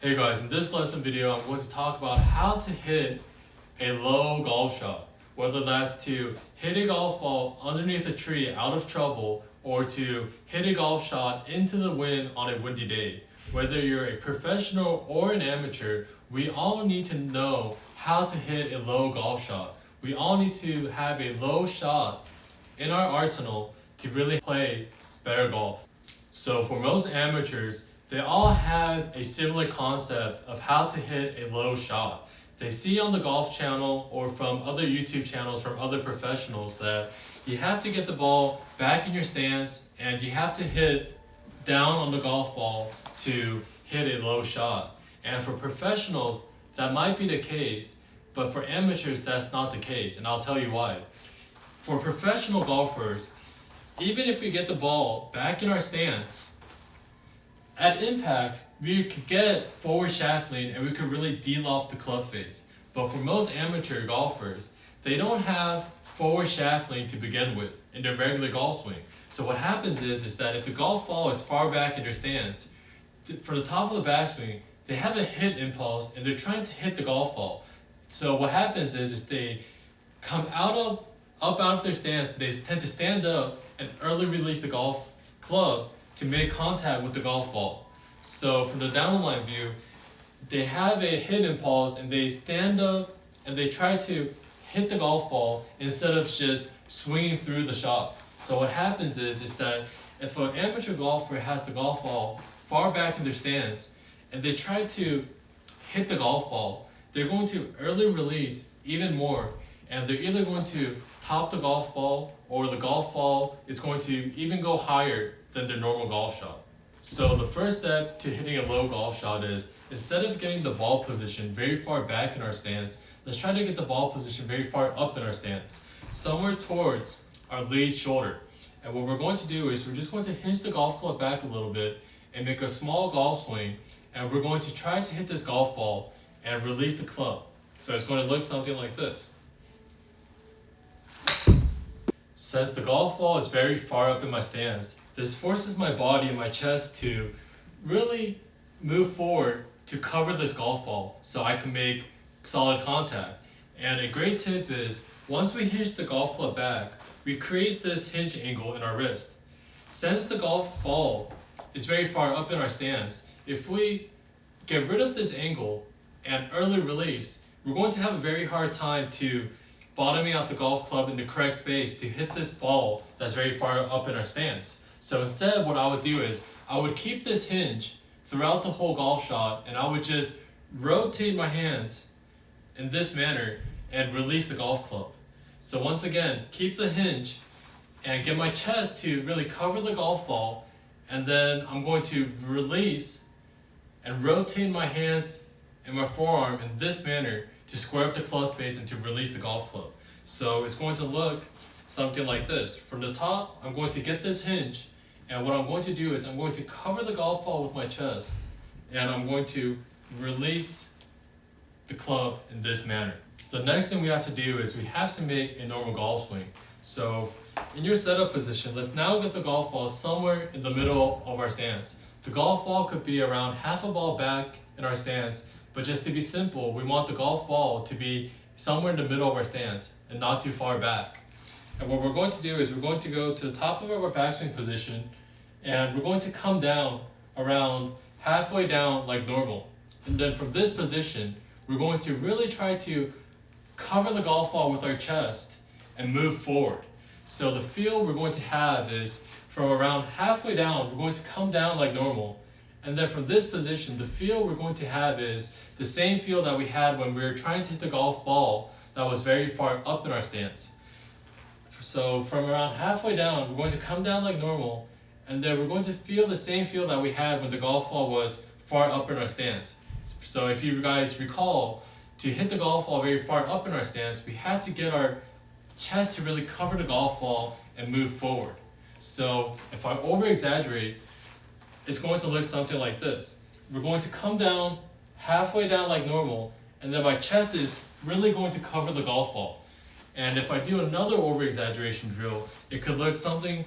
Hey guys, in this lesson video, I'm going to talk about how to hit a low golf shot. Whether that's to hit a golf ball underneath a tree out of trouble or to hit a golf shot into the wind on a windy day. Whether you're a professional or an amateur, we all need to know how to hit a low golf shot. We all need to have a low shot in our arsenal to really play better golf. So for most amateurs, they all have a similar concept of how to hit a low shot. They see on the golf channel or from other YouTube channels from other professionals that you have to get the ball back in your stance and you have to hit down on the golf ball to hit a low shot. And for professionals, that might be the case, but for amateurs, that's not the case, and I'll tell you why. For professional golfers, even if we get the ball back in our stance, at impact, we could get forward shaft lean and we could really deal off the club face. But for most amateur golfers, they don't have forward shaft lean to begin with in their regular golf swing. So what happens is that if the golf ball is far back in their stance, for the top of the backswing, they have a hit impulse and they're trying to hit the golf ball. So what happens is they come up out of their stance, they tend to stand up and early release the golf club to make contact with the golf ball. So from the down the line view, they have a hit impulse and they stand up and they try to hit the golf ball instead of just swinging through the shot. So what happens is that if an amateur golfer has the golf ball far back in their stance and they try to hit the golf ball, they're going to early release even more, and they're either going to top the golf ball or the golf ball is going to even go higher than their normal golf shot. So the first step to hitting a low golf shot is, instead of getting the ball position very far back in our stance, let's try to get the ball position very far up in our stance, somewhere towards our lead shoulder. And what we're going to do is we're just going to hinge the golf club back a little bit and make a small golf swing, and we're going to try to hit this golf ball and release the club. So it's going to look something like this. Since the golf ball is very far up in my stance, this forces my body and my chest to really move forward to cover this golf ball so I can make solid contact. And a great tip is, once we hinge the golf club back, we create this hinge angle in our wrist. Since the golf ball is very far up in our stance, if we get rid of this angle and early release, we're going to have a very hard time to bottoming out the golf club in the correct space to hit this ball that's very far up in our stance. So instead, what I would do is I would keep this hinge throughout the whole golf shot, and I would just rotate my hands in this manner and release the golf club. So once again, keep the hinge and get my chest to really cover the golf ball, and then I'm going to release and rotate my hands and my forearm in this manner to square up the club face and to release the golf club. So it's going to look something like this. From the top, I'm going to get this hinge, and what I'm going to do is I'm going to cover the golf ball with my chest, and I'm going to release the club in this manner. The next thing we have to do is we have to make a normal golf swing. So in your setup position, let's now get the golf ball somewhere in the middle of our stance. The golf ball could be around half a ball back in our stance, but just to be simple, we want the golf ball to be somewhere in the middle of our stance and not too far back. And what we're going to do is we're going to go to the top of our backswing position, and we're going to come down around halfway down like normal. And then from this position, we're going to really try to cover the golf ball with our chest and move forward. So the feel we're going to have is from around halfway down, we're going to come down like normal. And then from this position, the feel we're going to have is the same feel that we had when we were trying to hit the golf ball that was very far up in our stance. So from around halfway down, we're going to come down like normal, and then we're going to feel the same feel that we had when the golf ball was far up in our stance. So if you guys recall, to hit the golf ball very far up in our stance, we had to get our chest to really cover the golf ball and move forward. So if I over-exaggerate, it's going to look something like this. We're going to come down halfway down like normal, and then my chest is really going to cover the golf ball. And if I do another over-exaggeration drill, it could look something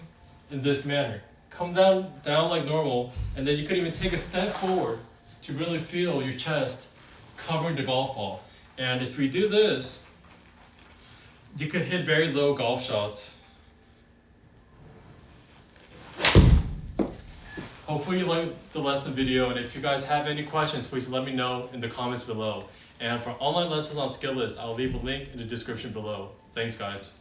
in this manner. Come down like normal, and then you could even take a step forward to really feel your chest covering the golf ball. And if we do this, you could hit very low golf shots. Hopefully you liked the lesson video, and if you guys have any questions, please let me know in the comments below. And for online lessons on Skillest, I'll leave a link in the description below. Thanks guys.